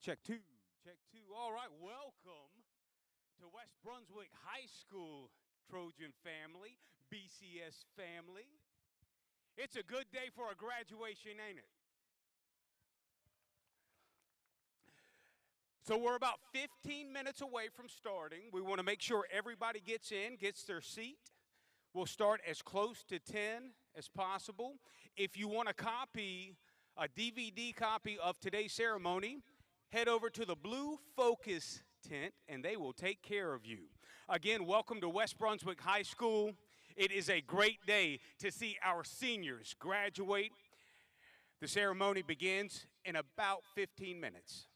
Check two, check two. All right, welcome to West Brunswick High School, Trojan family, BCS family. It's a good day for a graduation, ain't it? So we're about 15 minutes away from starting. We want to make sure everybody gets in, gets their seat. We'll start as close to 10 as possible. If you want a copy, a DVD copy of today's ceremony, head over to the blue FOCUS tent and they will take care of you. Again, welcome to West Brunswick High School. It is a great day to see our seniors graduate. The ceremony begins in about 15 minutes.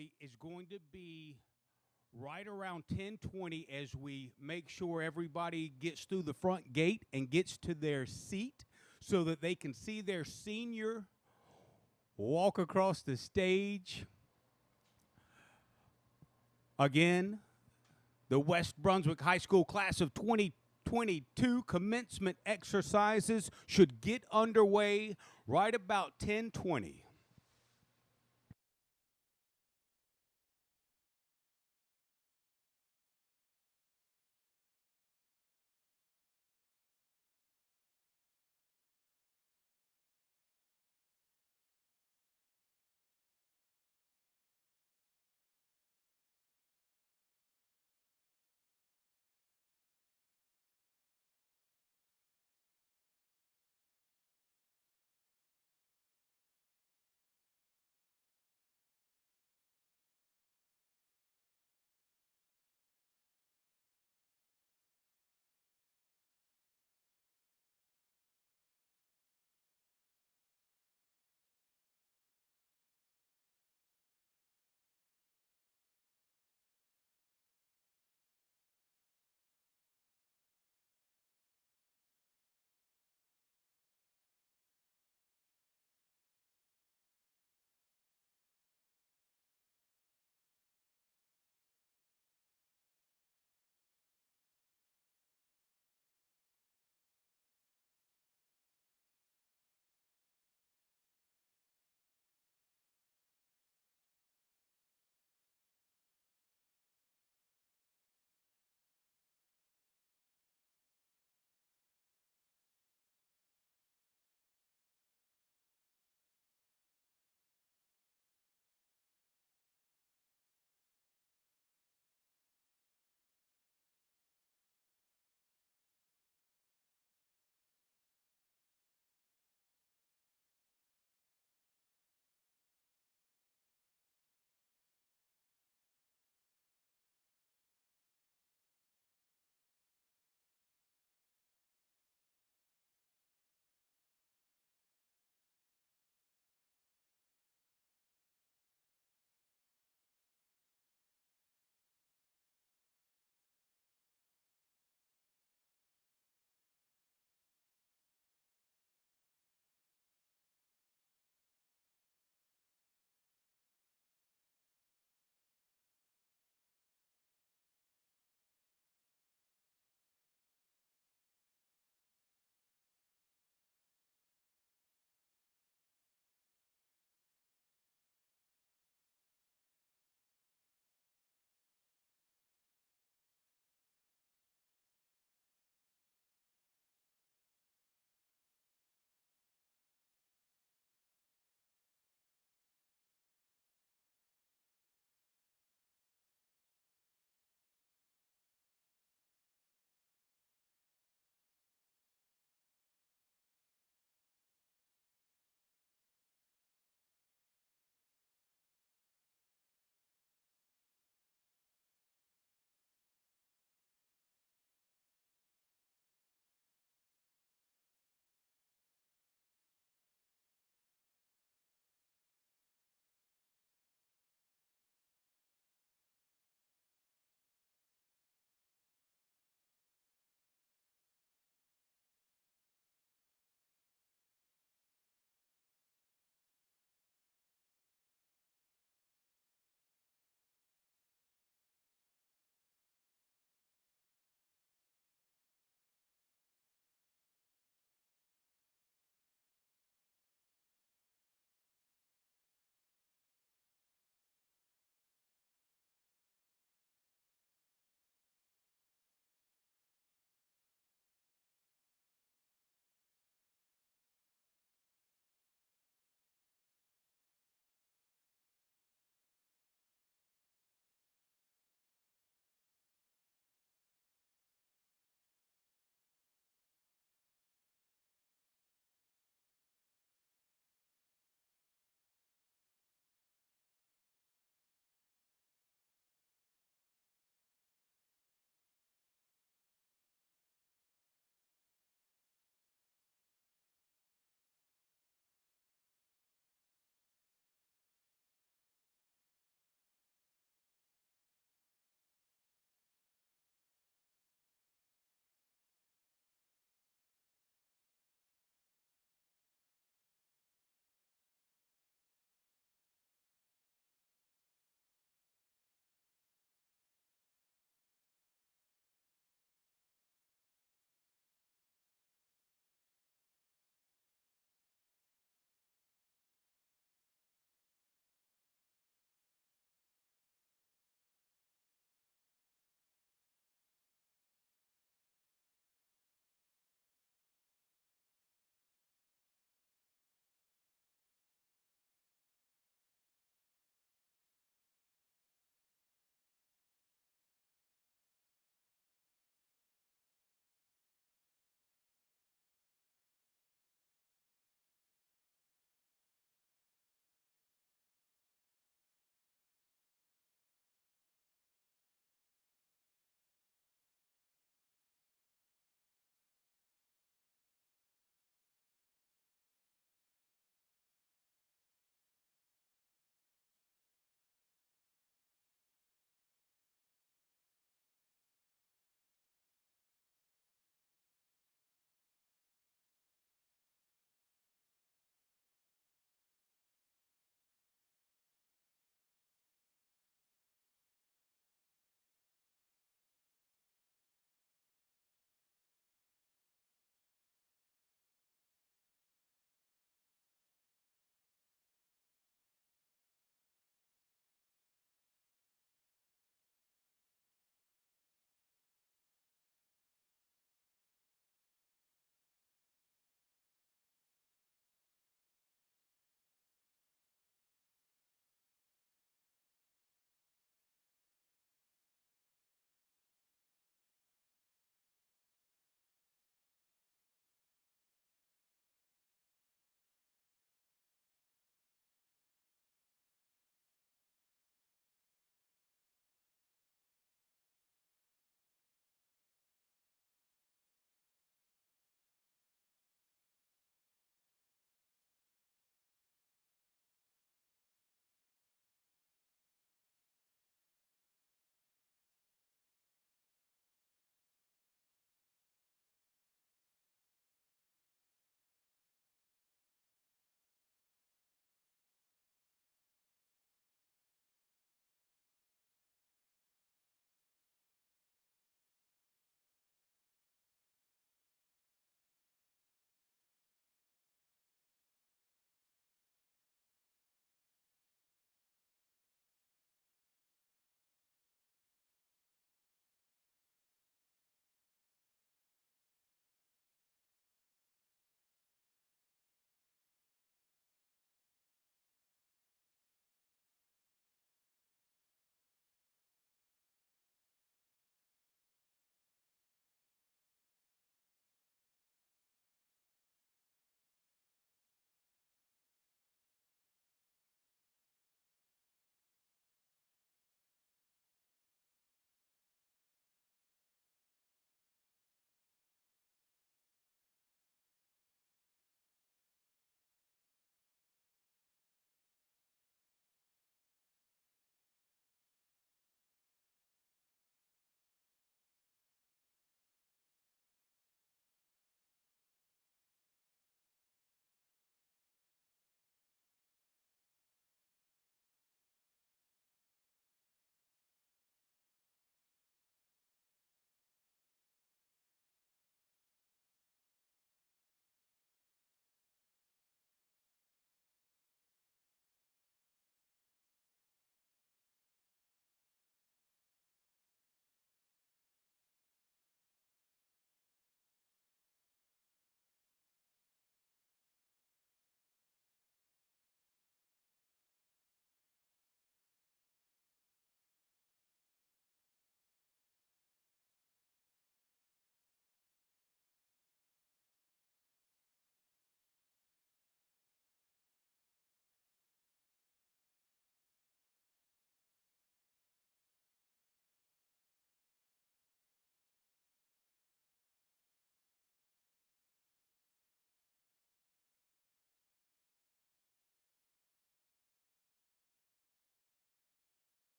ceremony is going to be right around 10:20 as we make sure everybody gets through the front gate and gets to their seat so that they can see their senior walk across the stage. Again, the West Brunswick High School class of 2022 commencement exercises should get underway right about 10:20.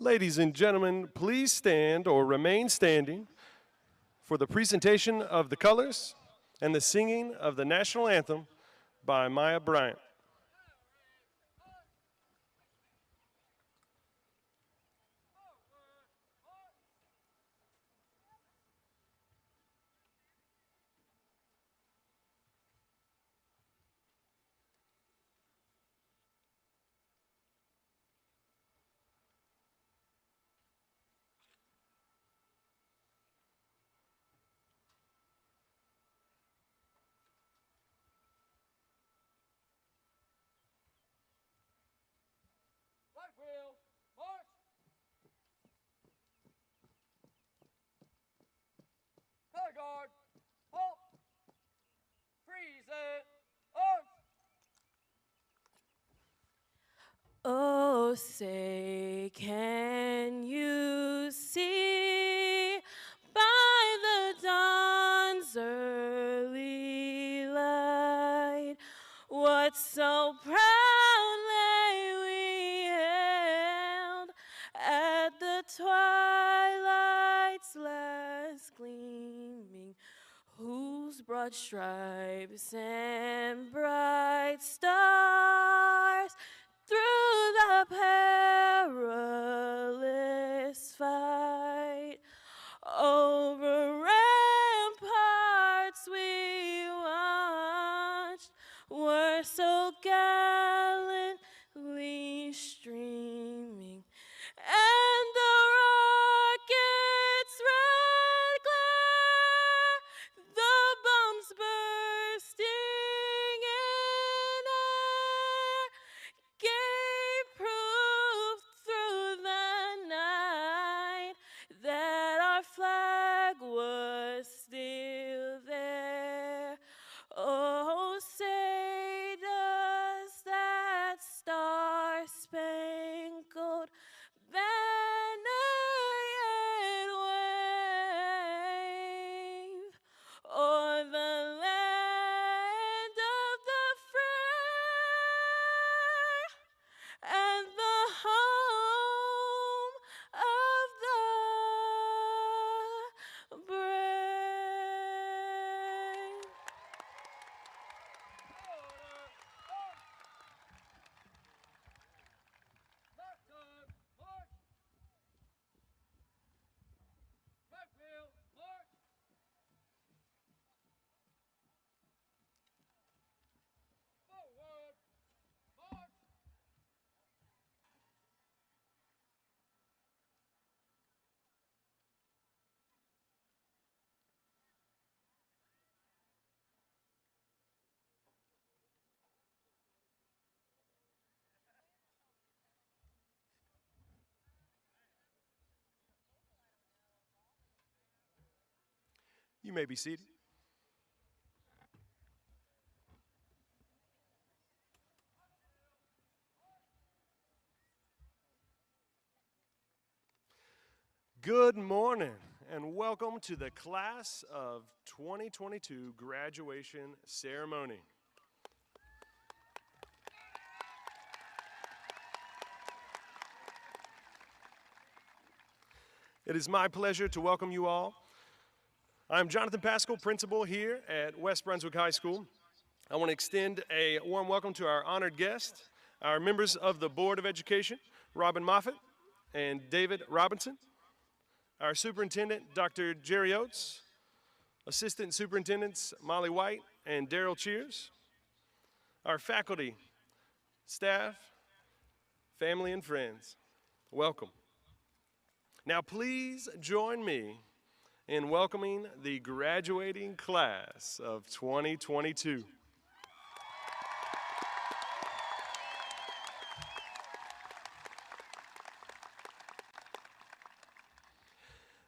Ladies and gentlemen, please stand or remain standing for the presentation of the colors and the singing of the national anthem by Maya Bryant. Guard, halt, freeze it, on. Oh, say, can you see by the dawn's early light what so proudly we hailed at the twilight's last gleaming, whose broad stripes and bright stars through the perilous fight over ramparts we watched were so gallantly streaming, and the rocket's red glare, the bombs bursting in air, gave proof through the night that our flag was still there. Oh, say does that star-spangled banner yet wave o'er the land of the free and the home of the brave? You may be seated. Good morning and welcome to the Class of 2022 graduation ceremony. It is my pleasure to welcome you all. I'm Jonathan Pascal, principal here at West Brunswick High School. I want to extend a warm welcome to our honored guests, our members of the Board of Education, Robin Moffitt and David Robinson, our superintendent, Dr. Jerry Oates, assistant superintendents, Molly White and Daryl Cheers, our faculty, staff, family, and friends. Welcome. Now please join me in welcoming the graduating class of 2022.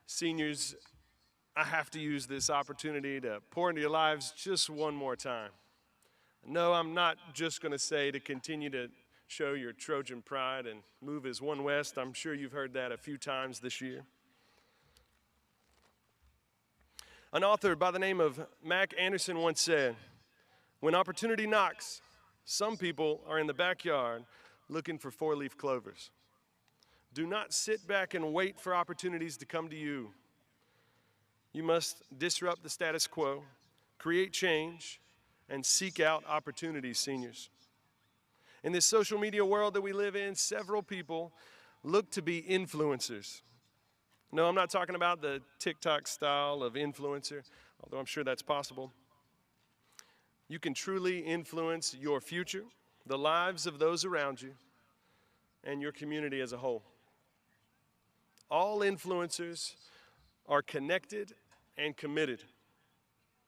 Seniors, I have to use this opportunity to pour into your lives just one more time. No, I'm not just going to say to continue to show your Trojan pride and move as one West. I'm sure you've heard that a few times this year. An author by the name of Mac Anderson once said, "When opportunity knocks, some people are in the backyard looking for four-leaf clovers. Do not sit back and wait for opportunities to come to you. You must disrupt the status quo, create change, and seek out opportunities, seniors. In this social media world that we live in, several people look to be influencers. No, I'm not talking about the TikTok style of influencer, although I'm sure that's possible. You can truly influence your future, the lives of those around you, and your community as a whole. All influencers are connected and committed.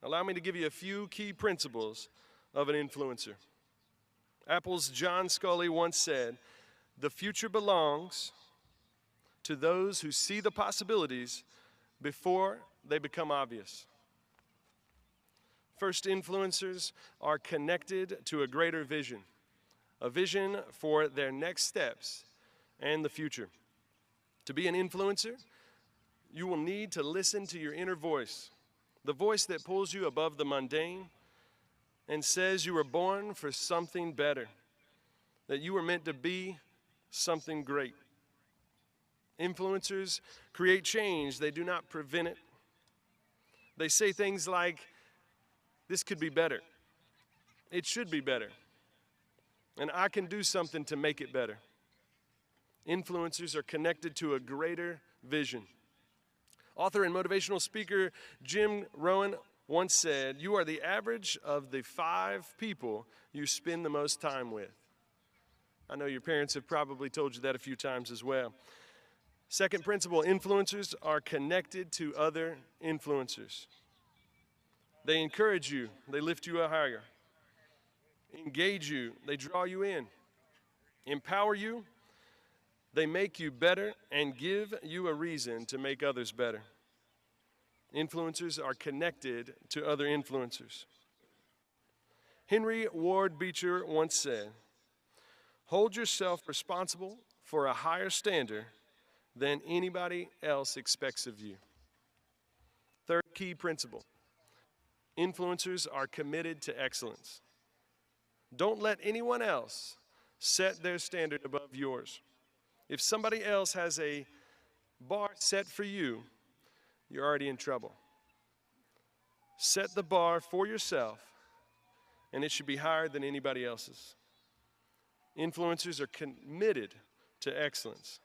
Allow me to give you a few key principles of an influencer. Apple's John Sculley once said, "The future belongs to those who see the possibilities before they become obvious." First, influencers are connected to a greater vision, a vision for their next steps and the future. To be an influencer, you will need to listen to your inner voice, the voice that pulls you above the mundane and says you were born for something better, that you were meant to be something great. Influencers create change, they do not prevent it. They say things like, "This could be better. It should be better. And I can do something to make it better." Influencers are connected to a greater vision. Author and motivational speaker Jim Rohn once said, "You are the average of the 5 people you spend the most time with." I know your parents have probably told you that a few times as well. Second principle, influencers are connected to other influencers. They encourage you, they lift you higher. Engage you, they draw you in. Empower you, they make you better and give you a reason to make others better. Influencers are connected to other influencers. Henry Ward Beecher once said, "Hold yourself responsible for a higher standard than anybody else expects of you." Third key principle, influencers are committed to excellence. Don't let anyone else set their standard above yours. If somebody else has a bar set for you, you're already in trouble. Set the bar for yourself, and it should be higher than anybody else's. Influencers are committed to excellence.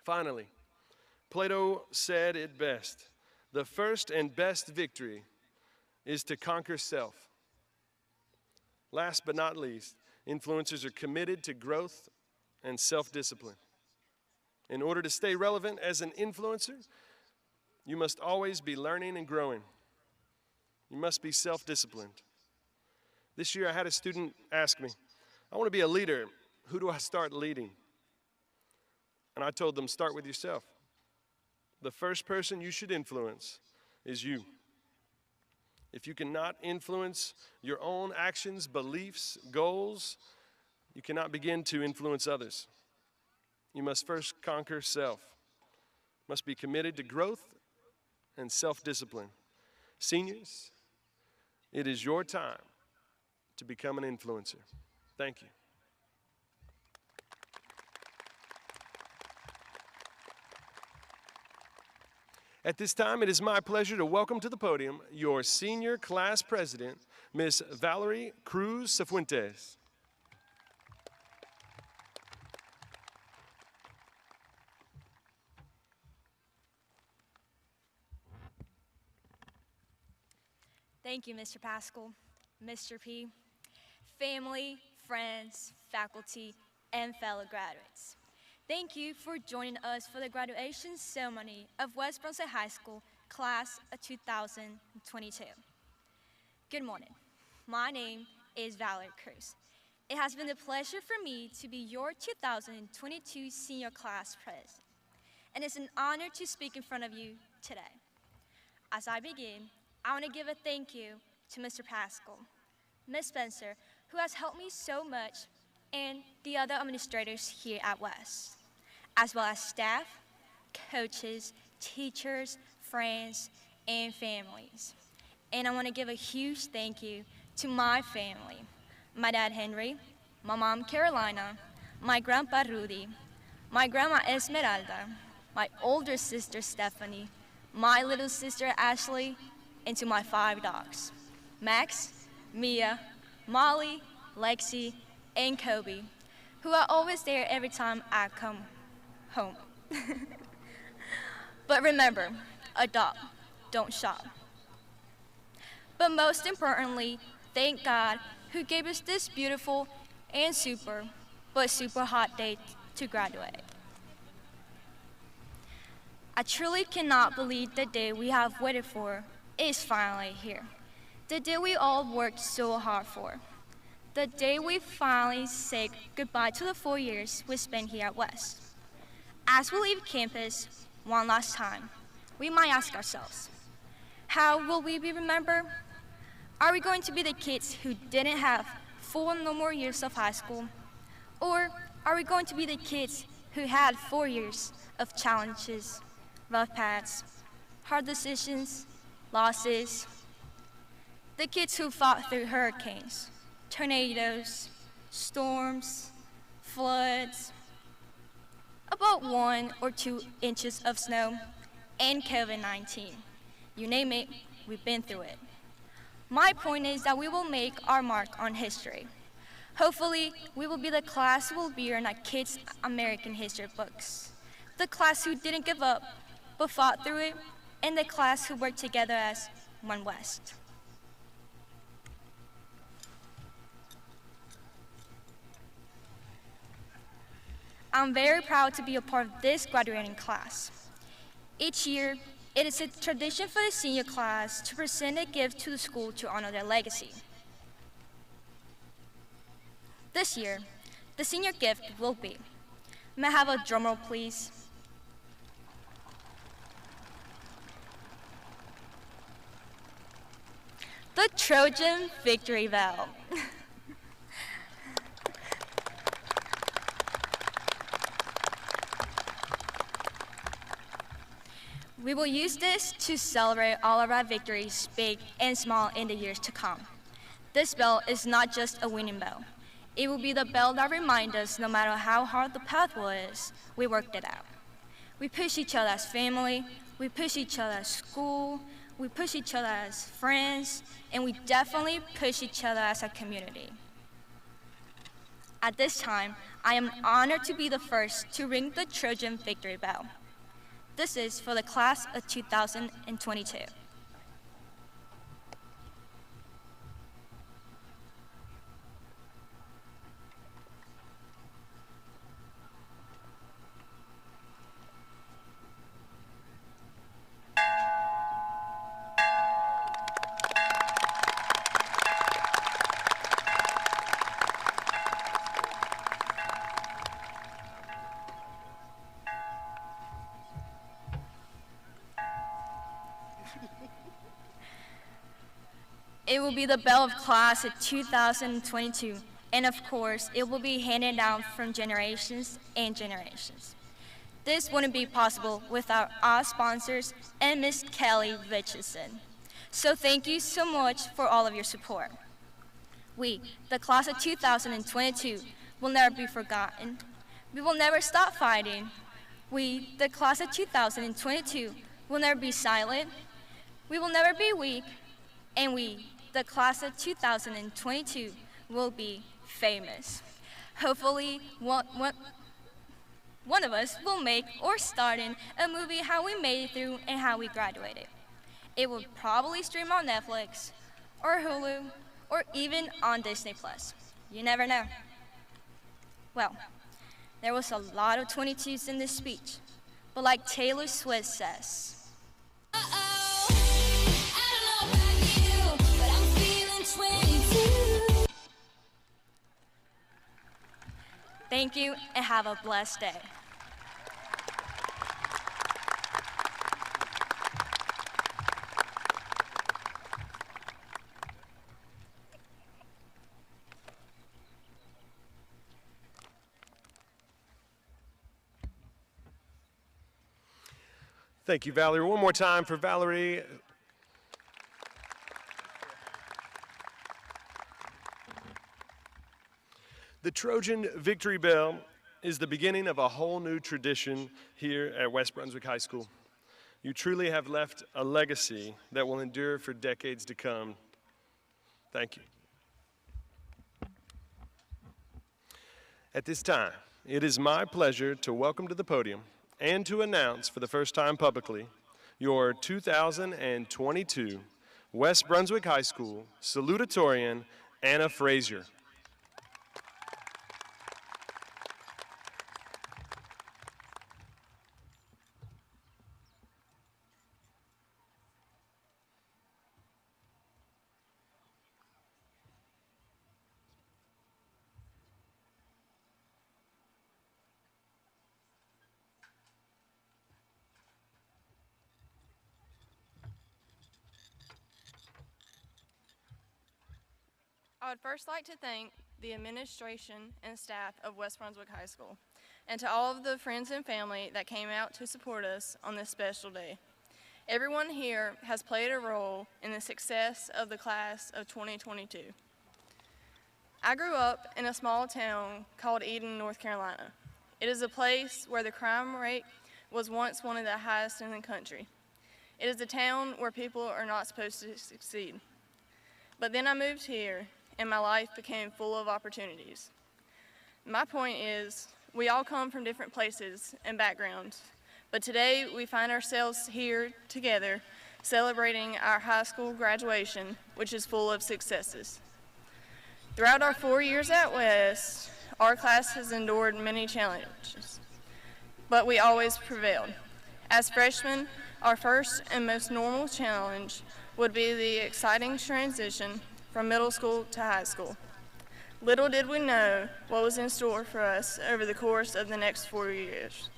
Finally, Plato said it best, "The first and best victory is to conquer self." Last but not least, influencers are committed to growth and self-discipline. In order to stay relevant as an influencer, you must always be learning and growing. You must be self-disciplined. This year I had a student ask me, "I want to be a leader. Who do I start leading?" And I told them, start with yourself. The first person you should influence is you. If you cannot influence your own actions, beliefs, goals, you cannot begin to influence others. You must first conquer self. You must be committed to growth and self-discipline. Seniors, it is your time to become an influencer. Thank you. At this time, it is my pleasure to welcome to the podium your senior class president, Ms. Valerie Cruz Cifuentes. Thank you, Mr. Pascal, Mr. P, family, friends, faculty, and fellow graduates. Thank you for joining us for the graduation ceremony of West Brunswick High School, class of 2022. Good morning. My name is Valerie Cruz. It has been a pleasure for me to be your 2022 senior class president, and it's an honor to speak in front of you today. As I begin, I want to give a thank you to Mr. Pascal, Ms. Spencer, who has helped me so much, and the other administrators here at West, as well as staff, coaches, teachers, friends, and families. And I want to give a huge thank you to my family, my dad Henry, my mom Carolina, my grandpa Rudy, my grandma Esmeralda, my older sister Stephanie, my little sister Ashley, and to my 5 dogs, Max, Mia, Molly, Lexi, and Kobe, who are always there every time I come home. But remember, adopt, don't shop. But most importantly, thank God who gave us this beautiful and super hot day to graduate. I truly cannot believe the day we have waited for is finally here. The day we all worked so hard for. The day we finally say goodbye to the 4 years we spent here at West. As we leave campus one last time, we might ask ourselves, how will we be remembered? Are we going to be the kids who didn't have 4 no more years of high school? Or are we going to be the kids who had 4 years of challenges, rough paths, hard decisions, losses? The kids who fought through hurricanes, tornadoes, storms, floods, about 1 or 2 inches of snow, and COVID-19. You name it, we've been through it. My point is that we will make our mark on history. Hopefully, we will be the class who will be in our kids' American history books. The class who didn't give up, but fought through it, and the class who worked together as One West. I'm very proud to be a part of this graduating class. Each year, it is a tradition for the senior class to present a gift to the school to honor their legacy. This year, the senior gift will be, may I have a drum roll, please? The Trojan Victory Bell. We will use this to celebrate all of our victories, big and small, in the years to come. This bell is not just a winning bell. It will be the bell that reminds us no matter how hard the path was, we worked it out. We push each other as family, we push each other as school, we push each other as friends, and we definitely push each other as a community. At this time, I am honored to be the first to ring the Trojan Victory Bell. This is for the class of 2022. It will be the bell of class of 2022, and of course, it will be handed down from generations and generations. This wouldn't be possible without our sponsors and Miss Kelly Richardson. So thank you so much for all of your support. We, the class of 2022, will never be forgotten. We will never stop fighting. We, the class of 2022, will never be silent. We will never be weak. And we, the class of 2022, will be famous. Hopefully, one of us will make or star in a movie how we made it through and how we graduated. It will probably stream on Netflix, or Hulu, or even on Disney+. You never know. Well, there was a lot of 22s in this speech, but like Taylor Swift says, thank you and have a blessed day. Thank you, Valerie. One more time for Valerie. The Trojan Victory Bell is the beginning of a whole new tradition here at West Brunswick High School. You truly have left a legacy that will endure for decades to come. Thank you. At this time, it is my pleasure to welcome to the podium and to announce for the first time publicly your 2022 West Brunswick High School Salutatorian, Anna Frazier. I would first like to thank the administration and staff of West Brunswick High School, and to all of the friends and family that came out to support us on this special day. Everyone here has played a role in the success of the class of 2022. I grew up in a small town called Eden, North Carolina. It is a place where the crime rate was once one of the highest in the country. It is a town where people are not supposed to succeed. But then I moved here, and my life became full of opportunities. My point is, we all come from different places and backgrounds, but today we find ourselves here together celebrating our high school graduation, which is full of successes. Throughout our 4 years at West, our class has endured many challenges, but we always prevailed. As freshmen, our first and most normal challenge would be the exciting transition from middle school to high school. Little did we know what was in store for us over the course of the next 4 years.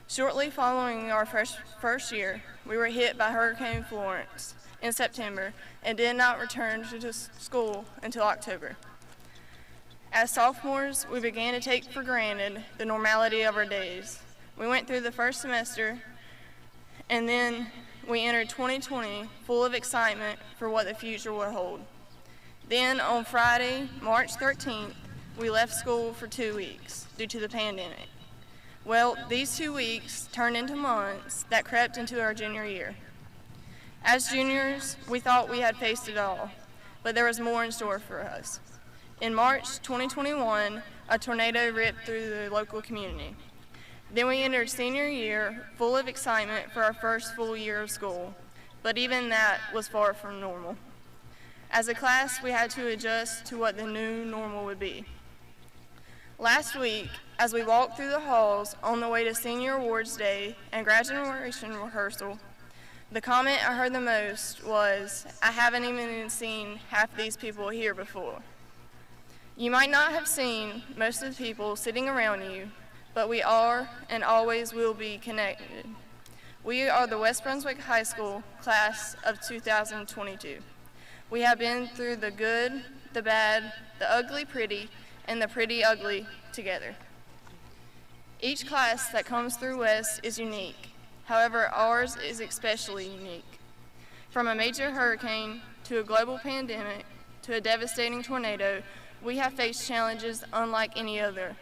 Shortly following our first year, we were hit by Hurricane Florence in September and did not return to school until October. As sophomores, we began to take for granted the normality of our days. We went through the first semester, and then we entered 2020 full of excitement for what the future would hold. Then on Friday, March 13th, we left school for 2 weeks due to the pandemic. Well, these 2 weeks turned into months that crept into our junior year. As juniors, we thought we had faced it all, but there was more in store for us. In March 2021, a tornado ripped through the local community. Then we entered senior year full of excitement for our first full year of school, but even that was far from normal. As a class, we had to adjust to what the new normal would be. Last week, as we walked through the halls on the way to Senior Awards Day and graduation rehearsal, the comment I heard the most was, "I haven't even seen half these people here before." You might not have seen most of the people sitting around you, but we are and always will be connected. We are the West Brunswick High School class of 2022. We have been through the good, the bad, the ugly pretty, and the pretty ugly together. Each class that comes through West is unique. However, ours is especially unique. From a major hurricane to a global pandemic to a devastating tornado, we have faced challenges unlike any other.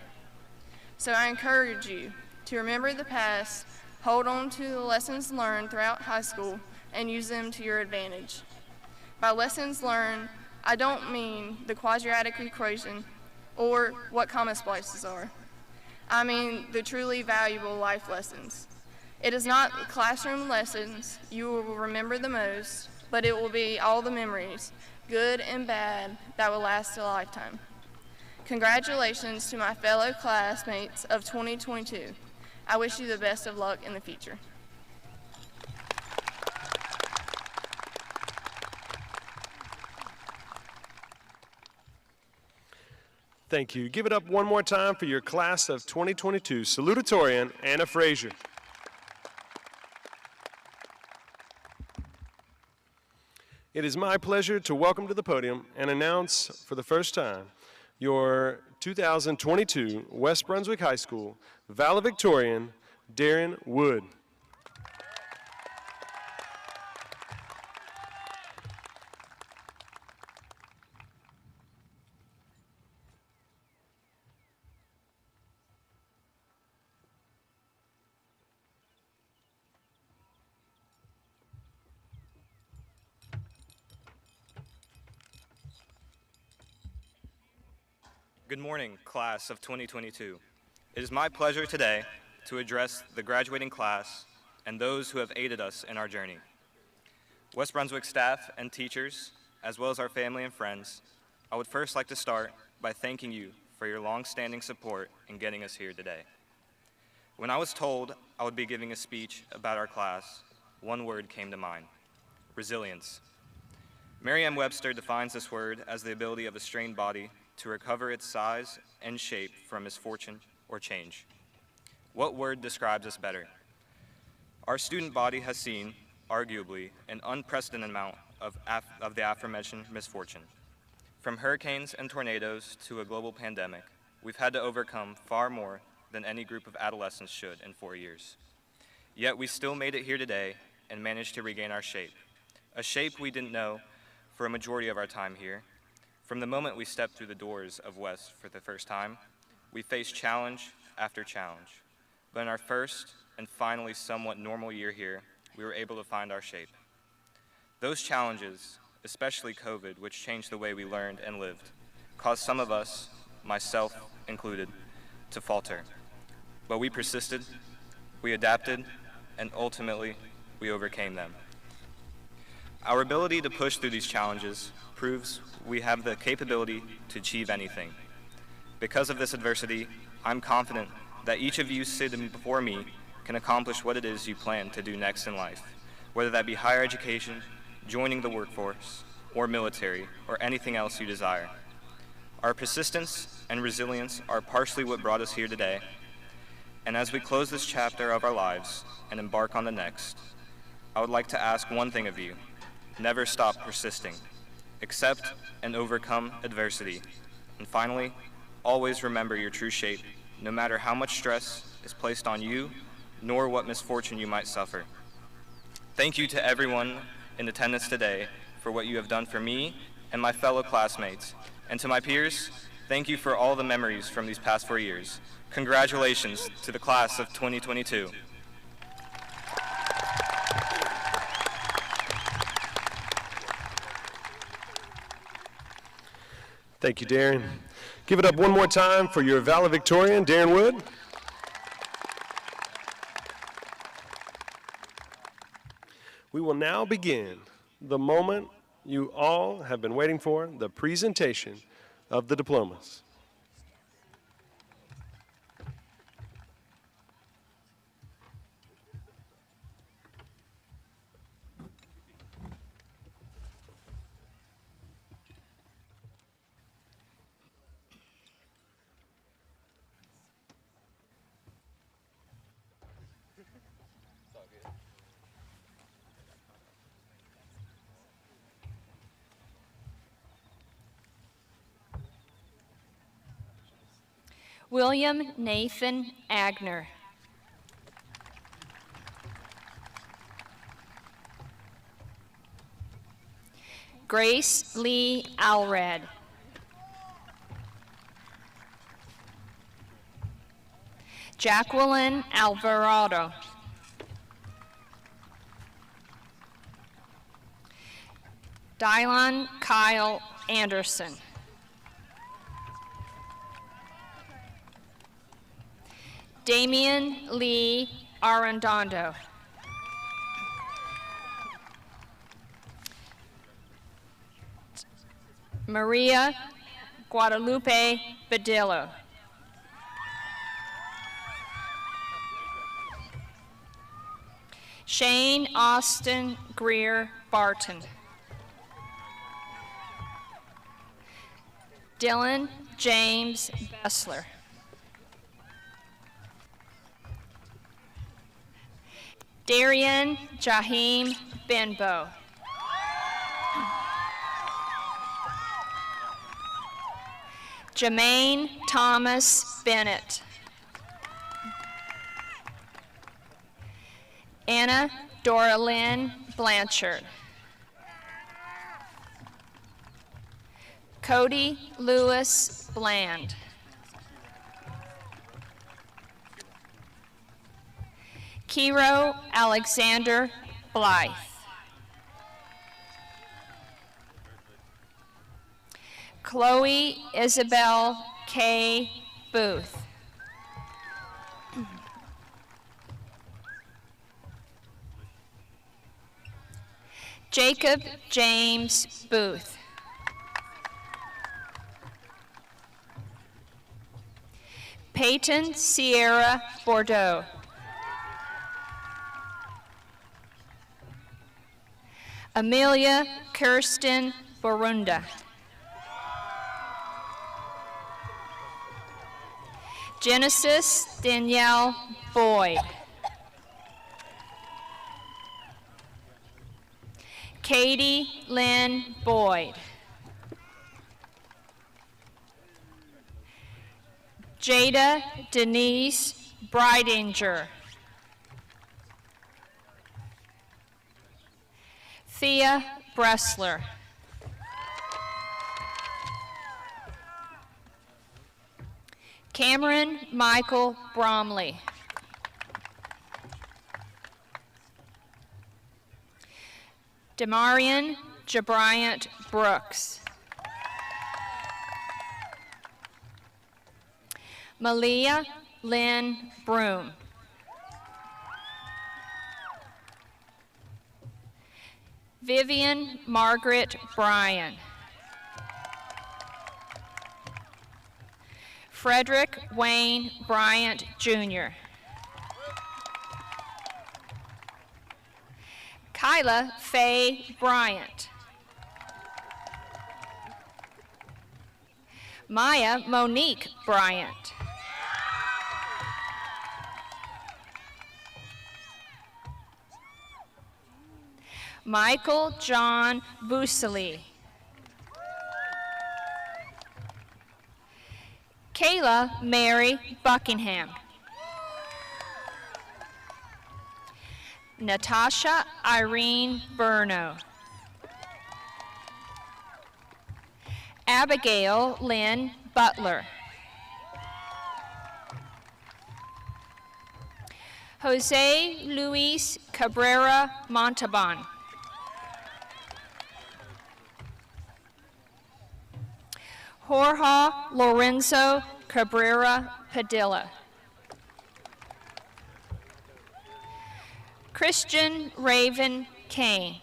So I encourage you to remember the past, hold on to the lessons learned throughout high school, and use them to your advantage. By lessons learned, I don't mean the quadratic equation or what comma splices are. I mean the truly valuable life lessons. It is not the classroom lessons you will remember the most, but it will be all the memories, good and bad, that will last a lifetime. Congratulations to my fellow classmates of 2022. I wish you the best of luck in the future. Thank you. Give it up one more time for your class of 2022 salutatorian, Anna Frazier. It is my pleasure to welcome to the podium and announce for the first time your 2022 West Brunswick High School Valedictorian, Darren Wood. Good morning, class of 2022. It is my pleasure today to address the graduating class and those who have aided us in our journey. West Brunswick staff and teachers, as well as our family and friends, I would first like to start by thanking you for your long-standing support in getting us here today. When I was told I would be giving a speech about our class, one word came to mind: resilience. Merriam-Webster defines this word as the ability of a strained body to recover its size and shape from misfortune or change. What word describes us better? Our student body has seen, arguably, an unprecedented amount of the aforementioned misfortune. From hurricanes and tornadoes to a global pandemic, we've had to overcome far more than any group of adolescents should in 4 years. Yet we still made it here today and managed to regain our shape, a shape we didn't know for a majority of our time here. From the moment we stepped through the doors of West for the first time, we faced challenge after challenge. But in our first and finally somewhat normal year here, we were able to find our shape. Those challenges, especially COVID, which changed the way we learned and lived, caused some of us, myself included, to falter. But we persisted, we adapted, and ultimately, we overcame them. Our ability to push through these challenges proves we have the capability to achieve anything. Because of this adversity, I'm confident that each of you sitting before me can accomplish what it is you plan to do next in life, whether that be higher education, joining the workforce, or military, or anything else you desire. Our persistence and resilience are partially what brought us here today, and as we close this chapter of our lives and embark on the next, I would like to ask one thing of you: never stop persisting. Accept and overcome adversity. And finally, always remember your true shape, no matter how much stress is placed on you, nor what misfortune you might suffer. Thank you to everyone in attendance today for what you have done for me and my fellow classmates. And to my peers, thank you for all the memories from these past 4 years. Congratulations to the class of 2022. Thank you, Darren. Give it up one more time for your valedictorian, Darren Wood. We will now begin the moment you all have been waiting for, the presentation of the diplomas. William Nathan Agner. Grace Lee Alred. Jacqueline Alvarado. Dylan Kyle Anderson. Damian Lee Arredondo. Maria Guadalupe Badillo. Shane Austin Greer Barton. Dylan James Bessler. Darian Jaheem Benbow. Jermaine Thomas Bennett. Anna Dora Lynn Blanchard. Cody Lewis Bland. Kiro Alexander Blythe. Chloe Isabel K. Booth. Jacob James Booth. Peyton Sierra Bordeaux. Amelia Kirsten Borunda. Genesis Danielle Boyd. Katie Lynn Boyd. Jada Denise Breidinger. Thea Bressler. Cameron Michael Bromley. Demarian Jabriant Brooks. Malia Lynn Broom. Vivian Margaret Bryan. Frederick Wayne Bryant, Jr. Kyla Faye Bryant. Maya Monique Bryant. Michael John Busely. Kayla Mary Buckingham. Natasha Irene Burno. Abigail Lynn Butler. Jose Luis Cabrera Montalban. Jorge Lorenzo Cabrera Padilla. Christian Raven Kane.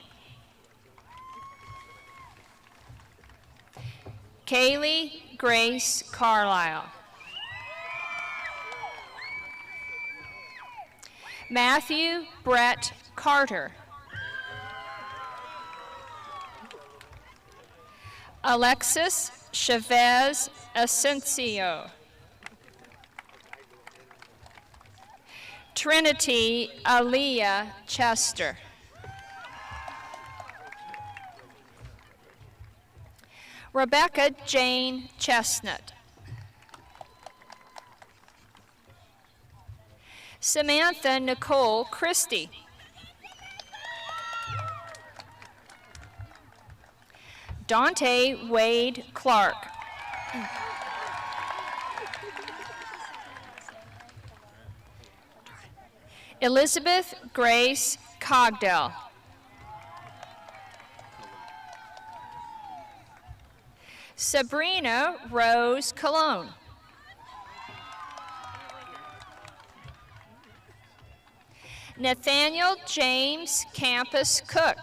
Kaylee Grace Carlisle. Matthew Brett Carter. Alexis Chavez Asensio. Trinity Aaliyah Chester. Rebecca Jane Chestnut. Samantha Nicole Christie. Dante Wade Clark. Elizabeth Grace Cogdell. Sabrina Rose Cologne. Nathaniel James Campus Cook.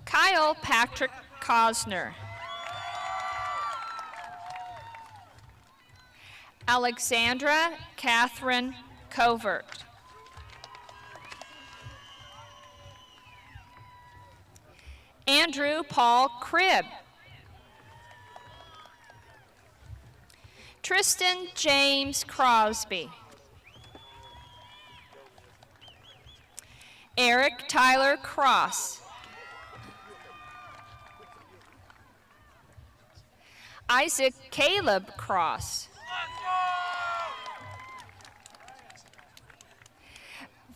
Kyle Patrick Cosner. Alexandra Catherine Covert. Andrew Paul Cribb. Tristan James Crosby. Eric Tyler Cross. Isaac Caleb Cross.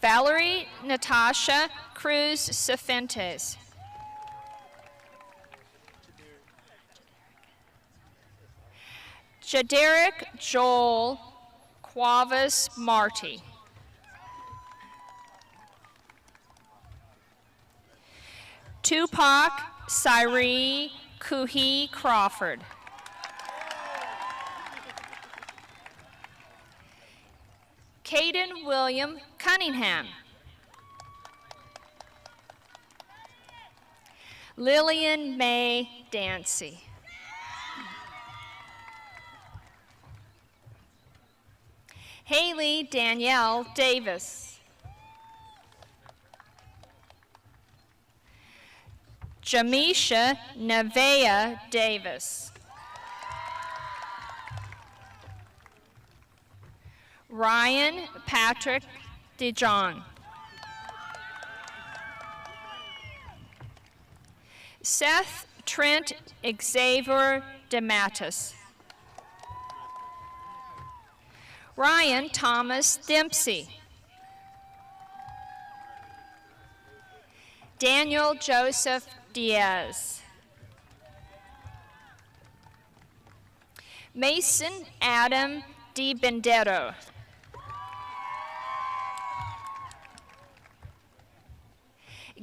Valerie Natasha Cruz Cifuentes. Jaderick Joel Quavas Marty. Tupac Cyree Kuhi Crawford. Caden William Cunningham. Lillian May Dancy. Haley Danielle Davis. Jamisha Nevea Davis. Ryan Patrick DeJohn. Seth Trent Xavier DeMattis. Ryan Thomas Dempsey. Daniel Joseph Diaz. Mason Adam DiBendetto.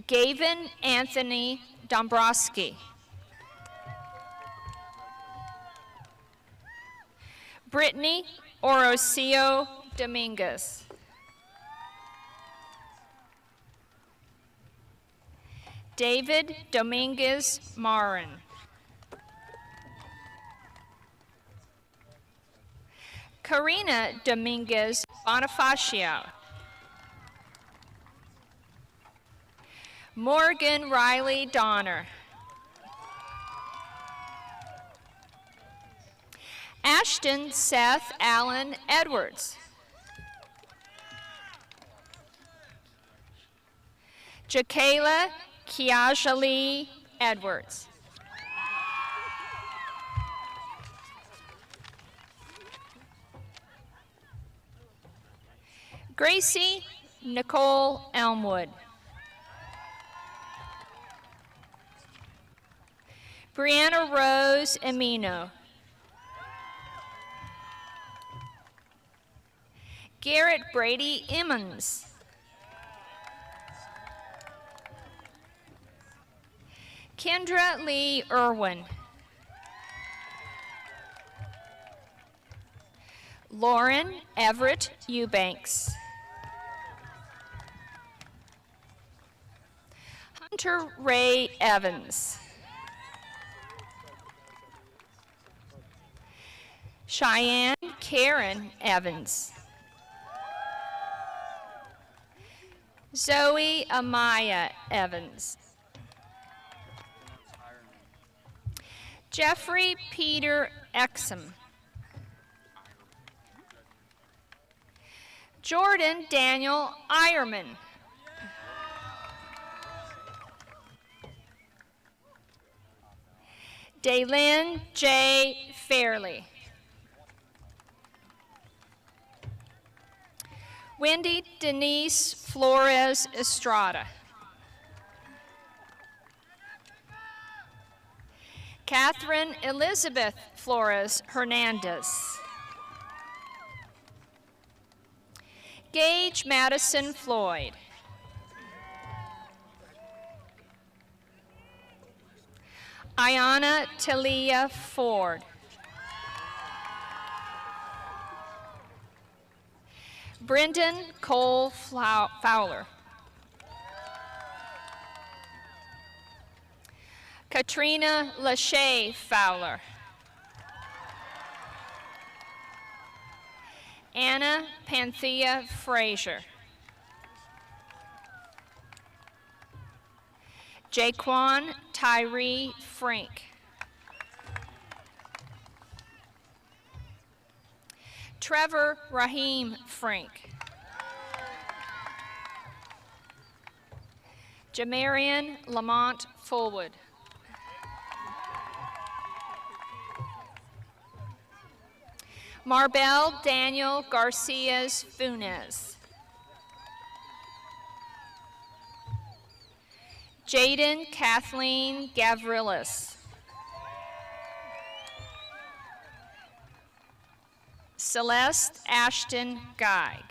Gavin Anthony Dombrowski. Brittany Orocio Dominguez. David Dominguez Marin. Karina Dominguez Bonifacio. Morgan Riley Donner. Ashton Seth Allen Edwards. Jakayla Kiajali Edwards. Gracie Nicole Elmwood. Brianna Rose Amino. Garrett Brady Emmons. Kendra Lee Irwin. Lauren Everett Eubanks. Hunter Ray Evans. Cheyenne Karen Evans. Zoe Amaya Evans. Jeffrey Peter Exum. Jordan Daniel Ironman. Daylin J. Fairley. Wendy Denise Flores Estrada. Catherine Elizabeth Flores Hernandez. Gage Madison Floyd. Ayana Talia Ford. Brendan Cole Fowler. Katrina Lachey Fowler. Anna Panthea Frazier. Jaquan Tyree Frank. Trevor Raheem Frank. Jamarian Lamont Fullwood. Marbell Daniel Garcias Funes. Jaden Kathleen Gavrilis. Celeste Ashton Geig.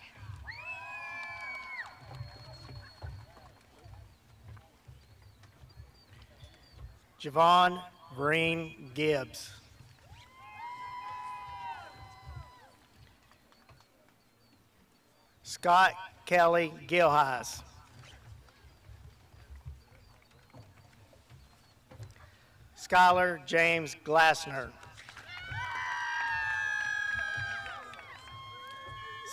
Javon Vereen Gibbs. Scott Kelly Gilhise. Skylar James Glassner.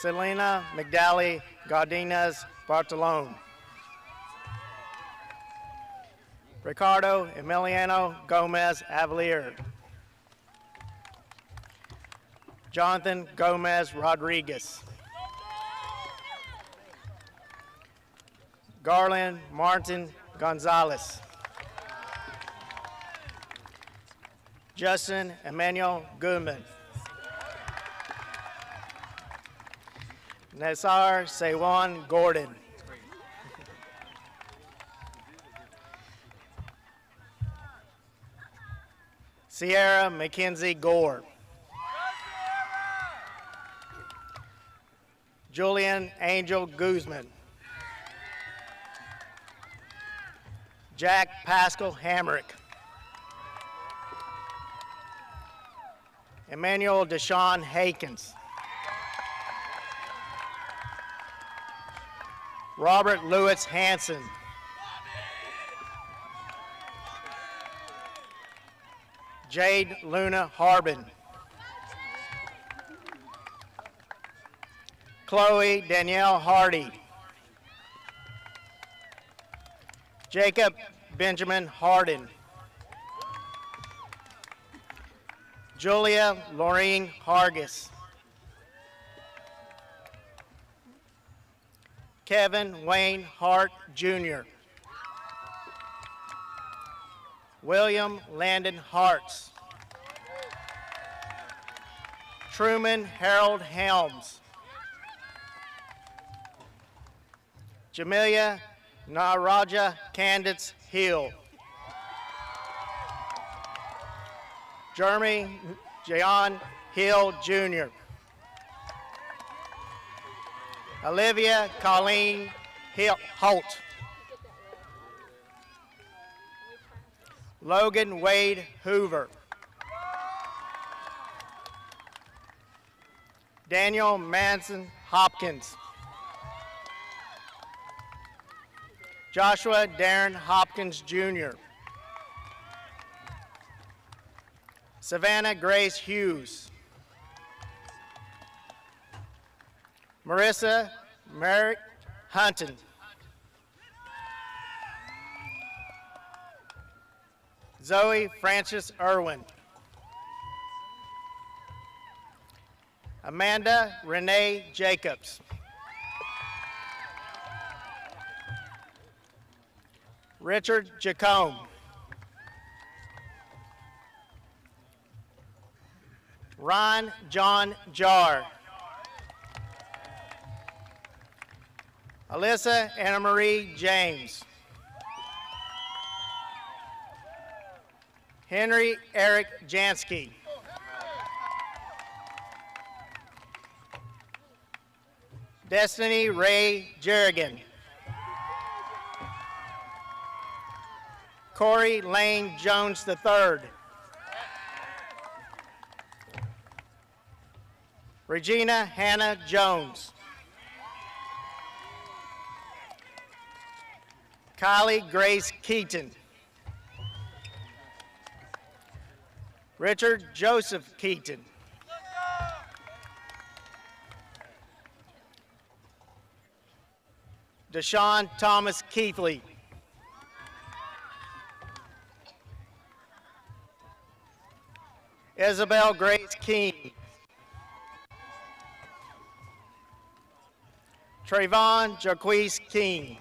Selena Migdali Godinez Bartolome. Ricardo Emiliano Gomez Avalier. Jonathan Gomez Rodriguez. Garland Martin Gonzalez. Justin Emmanuel Goodman. Nazar Saywan Gordon. Sierra Mackenzie Gore. Julian Angel Guzman. Jack Pascal Hamrick. Emmanuel Deshaun Hakins. Robert Lewis Hanson. Jade Luna Harbin. Chloe Danielle Hardy. Jacob Benjamin Hardin. Julia Laureen Hargis. Kevin Wayne Hart Jr. William Landon Hartz. Truman Harold Helms. Jamelia Naraja Candace Hill. Jeremy John Hill Jr. Olivia Colleen Holt. Logan Wade Hoover. Daniel Manson Hopkins. Joshua Darren Hopkins Jr. Savannah Grace Hughes. Marissa Merrick Hunton. Zoe Francis Irwin. Amanda Renee Jacobs. Richard Jacome. Ron John Jar. Alyssa Anna Marie James. Henry Eric Jansky. Destiny Ray Jerrigan. Corey Lane Jones III. Regina Hannah Jones. Kylie Grace Keaton. Richard Joseph Keaton. Deshaun Thomas Keithley. Isabel Grace King. Trayvon Jaquise King.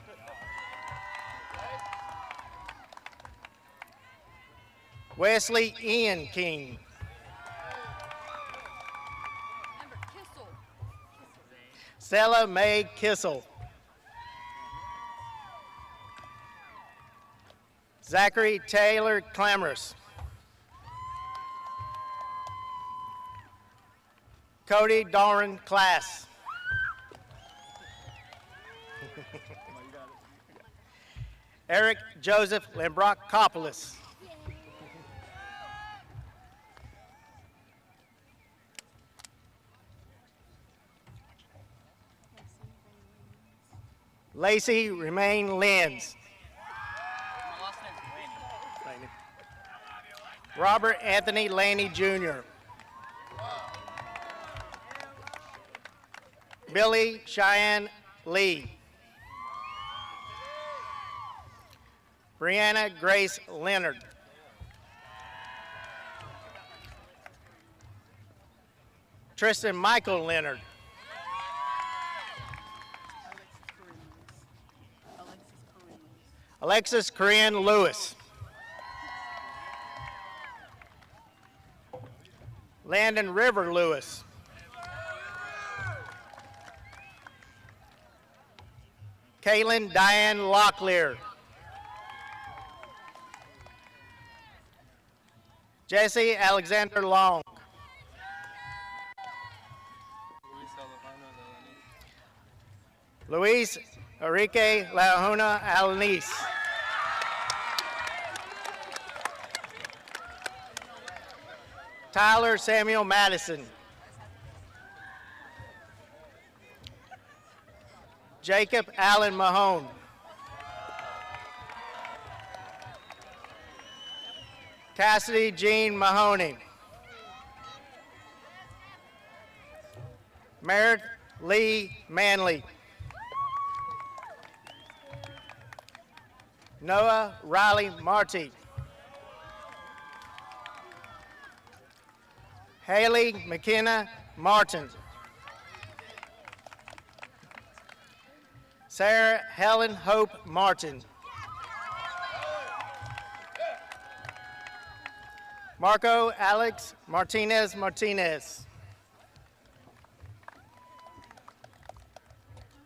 Wesley Ian King. Stella Mae Kissel. Zachary Taylor Clamorous. Cody Doran Class. Eric Joseph Lembrokopoulos. Lacey Remain Lenz. Robert Anthony Laney Jr. Billy Cheyenne Lee. Brianna Grace Leonard. Tristan Michael Leonard. Alexis Corinne Lewis. Landon River Lewis. Kaylin Diane Locklear. Jesse Alexander Long. Luis Enrique Lahuna Alaniz. Tyler Samuel Madison. Jacob Allen Mahone. Cassidy Jean Mahoney. Merritt Lee Manley. Noah Riley Marty. Haley McKenna Martin. Sarah Helen Hope Martin. Marco Alex Martinez Martinez.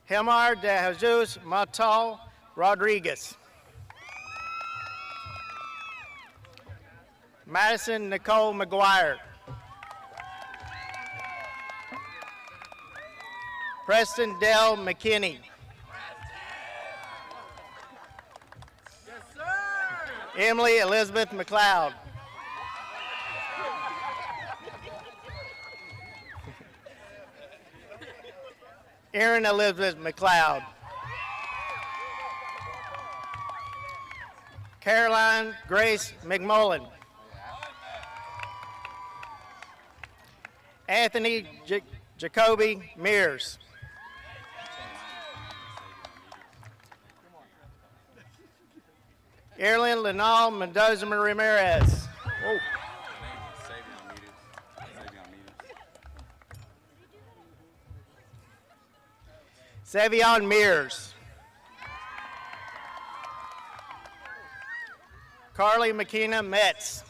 Hilmar de Jesus Matal Rodriguez. Madison Nicole McGuire. Preston Dell McKinney. Yes, sir. Emily Elizabeth McLeod. Erin Elizabeth McLeod. Caroline Grace McMullen. Anthony Jacoby Mears. Erin Lenal Mendoza Ramirez. Oh. Savion Mears. Carly McKenna Metz.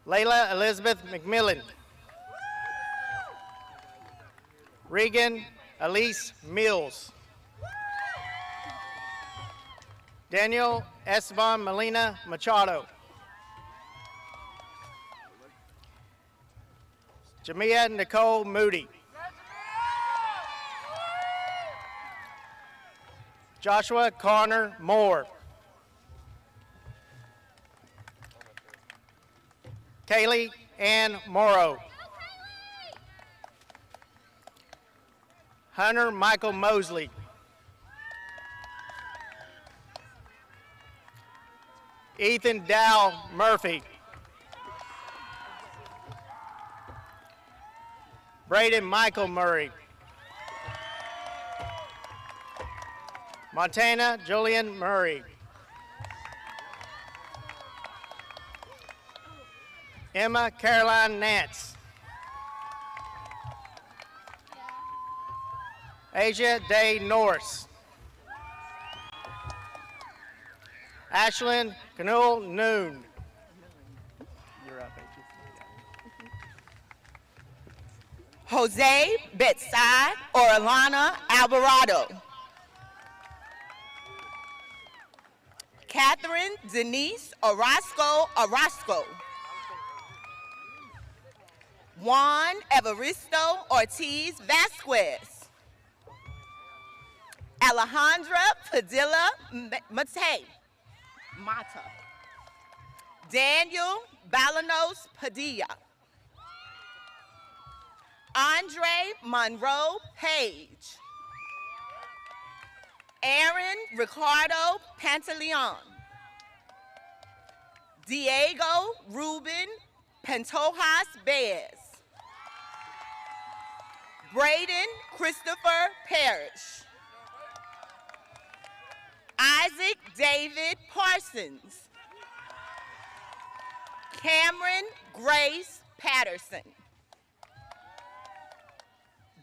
Layla Elizabeth McMillan. Regan Elise Mills. Daniel Esteban Molina Machado. Jamia Nicole Moody. Joshua Connor Moore. Kaylee Ann Morrow. Hunter Michael Mosley. Ethan Dow Murphy. Braden Michael Murray. Montana Julian Murray. Emma Caroline Nance. Asia Day Norris. Ashlyn Canule Noon. You're up, Jose Betside Orlana Alvarado. Catherine Denise Orozco. Juan Evaristo Ortiz Vasquez. Alejandra Padilla Mata. Daniel Balanos Padilla. Andre Monroe Page. Aaron Ricardo Pantaleon. Diego Ruben Pantojas Baez. Braden Christopher Parrish. Isaac David Parsons. Cameron Grace Patterson.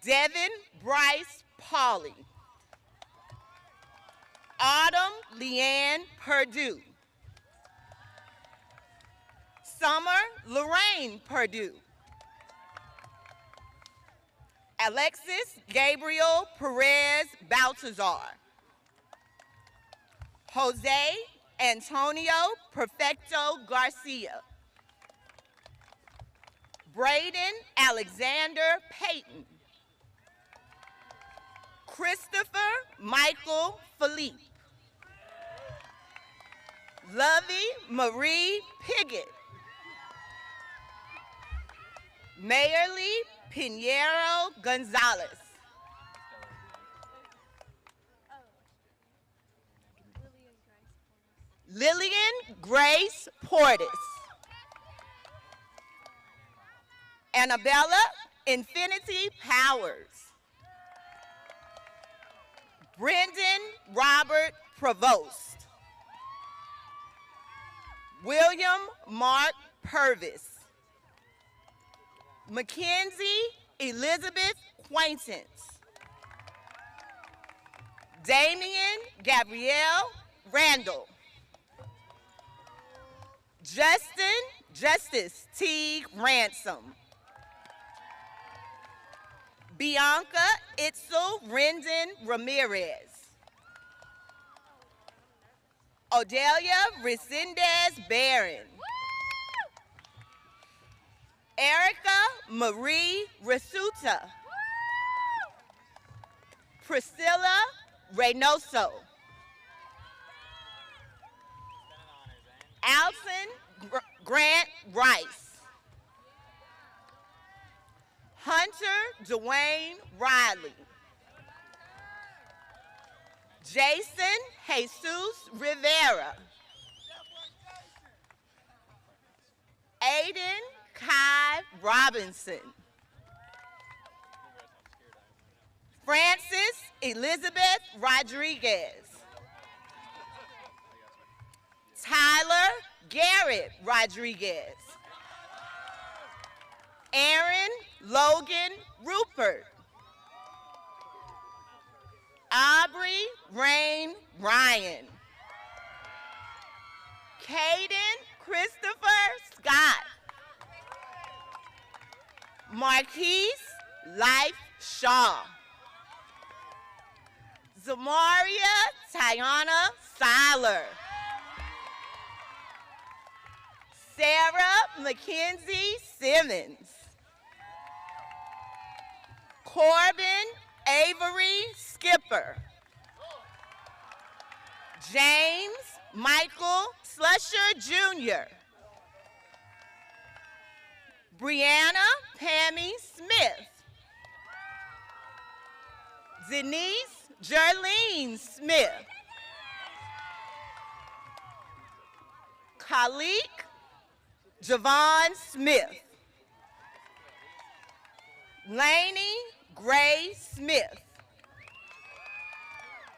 Devin Bryce Pauley. Autumn Leanne Purdue. Summer Lorraine Purdue. Alexis Gabriel Perez Baltazar. Jose Antonio Perfecto Garcia. Braden Alexander Payton. Christopher Michael Philippe. Lovey Marie Piggott. Mayerly Pinheiro Gonzalez. Lillian Grace Portis. Annabella Infinity Powers. Brendan Robert Provost. William Mark Purvis. Mackenzie Elizabeth Quaintance. Damian Gabrielle Randall. Justice T. Ransom. Bianca Itzel Rendon Ramirez. Odelia Resendez Barron. Erica Marie Rasuta. Priscilla Reynoso. Alton Grant Rice. Hunter Dwayne Riley. Jason Jesus Rivera. Aiden Kai Robinson. Francis Elizabeth Rodriguez. Tyler Garrett Rodriguez. Aaron Logan Rupert. Aubrey Rain Ryan. Caden Christopher Scott. Marquise Life Shaw. Zamaria Tiana Siler. Sarah Mackenzie Simmons. Corbin Avery Skipper. James Michael Slusher Jr. Brianna Pammy Smith. Denise Jerlene Smith. Khalik Javon Smith. Laney Gray Smith.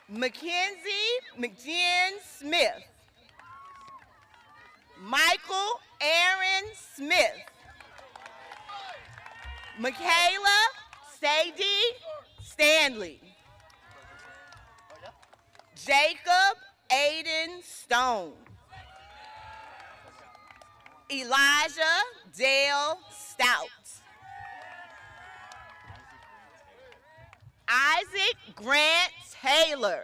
Mackenzie McGinn Smith. Michael Aaron Smith. Michaela Sadie Stanley. Jacob Aiden Stone. Elijah Dale Stout. Isaac Grant Taylor.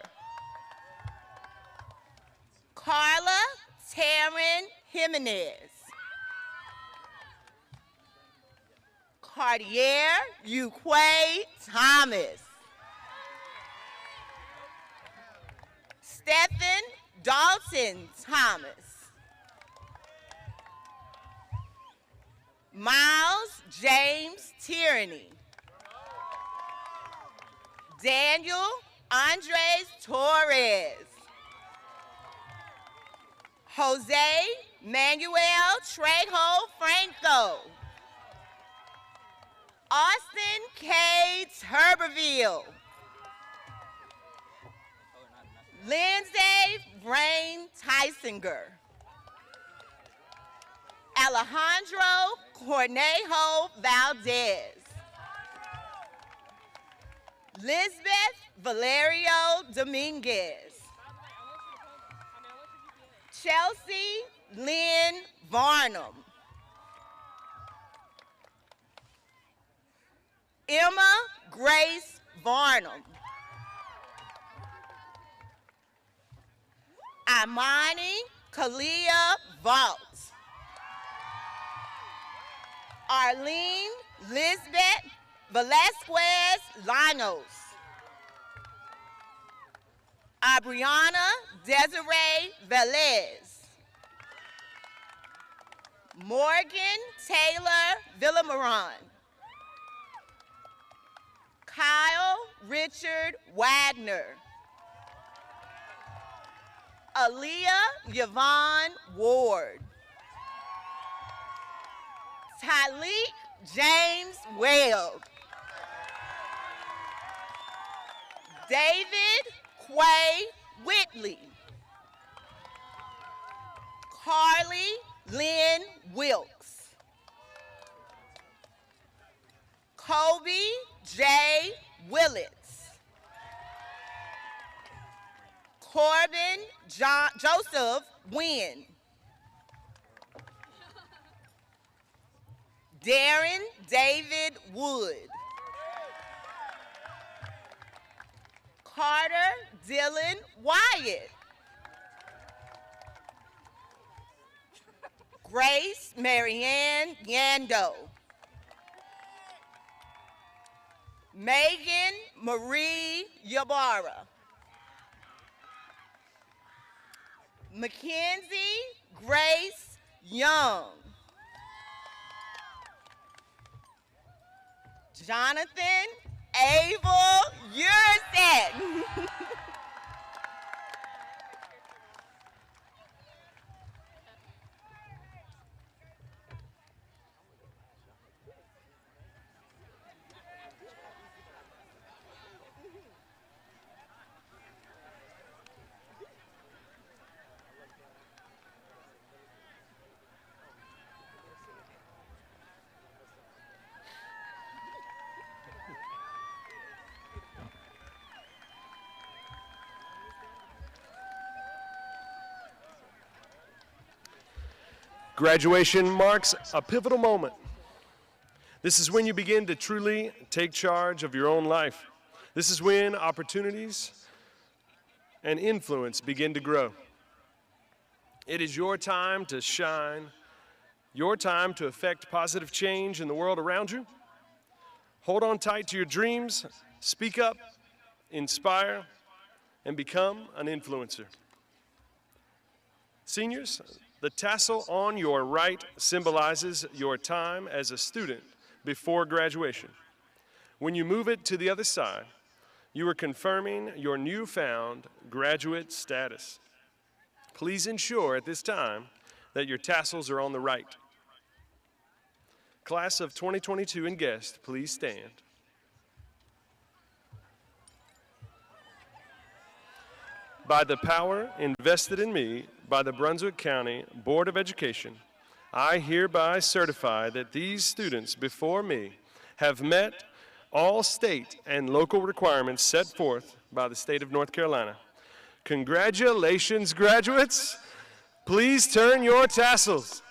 Carla Taryn Jimenez. Cartier Uquay Thomas. Stephen Dalton Thomas. Miles James Tierney. Daniel Andres Torres. Jose Manuel Trejo Franco. Austin K. Turberville. Lindsay Brain Tysinger. Alejandro Cornejo Valdez. Lisbeth Valerio Dominguez. Chelsea Lynn Varnum. Emma Grace Varnum. Imani Kalia Vault. Arlene Lisbeth Velasquez Lanos. Abriana Desiree Velez. Morgan Taylor Villamaron. Kyle Richard Wagner. Aaliyah Yvonne Ward. Tyleek James Webb. David Quay Whitley. Carly Lynn Wilkes. Kobe J. Willits. Corbin Joseph Wynn. Darren David Wood. Carter Dylan Wyatt. Grace Marianne Yando. Megan Marie Yabara. Mackenzie Grace Young. Jonathan Abel Yurset. Graduation marks a pivotal moment. This is when you begin to truly take charge of your own life. This is when opportunities and influence begin to grow. It is your time to shine, your time to affect positive change in the world around you. Hold on tight to your dreams, speak up, inspire, and become an influencer. Seniors, the tassel on your right symbolizes your time as a student before graduation. When you move it to the other side, you are confirming your newfound graduate status. Please ensure at this time that your tassels are on the right. Class of 2022 and guests, please stand. By the power invested in me by the Brunswick County Board of Education, I hereby certify that these students before me have met all state and local requirements set forth by the state of North Carolina. Congratulations, graduates. Please turn your tassels.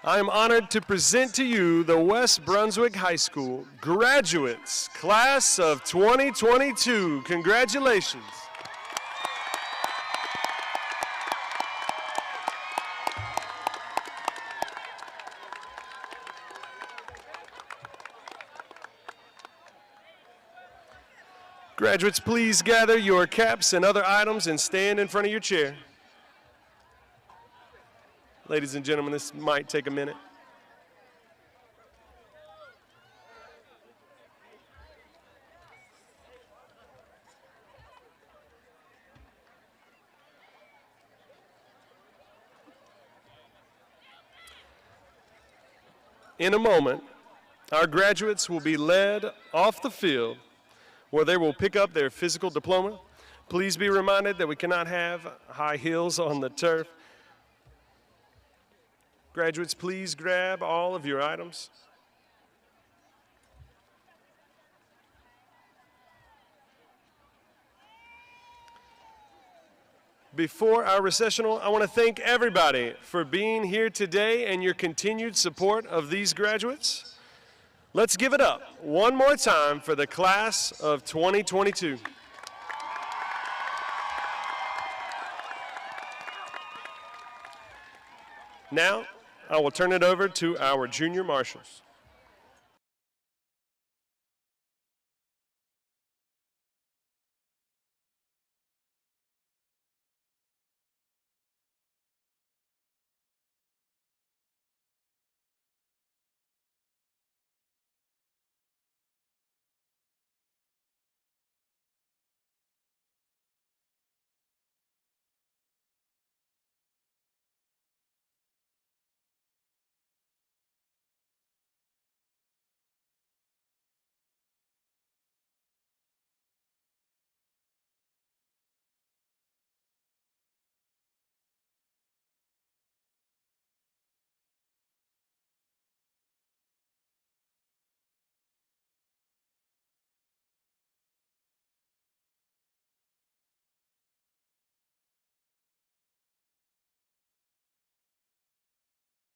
I am honored to present to you the West Brunswick High School graduates, class of 2022. Congratulations. Graduates, please gather your caps and other items and stand in front of your chair. Ladies and gentlemen, this might take a minute. In a moment, our graduates will be led off the field where they will pick up their physical diploma. Please be reminded that we cannot have high heels on the turf. Graduates, please grab all of your items. Before our recessional, I want to thank everybody for being here today and your continued support of these graduates. Let's give it up one more time for the class of 2022. Now, I will turn it over to our junior marshals.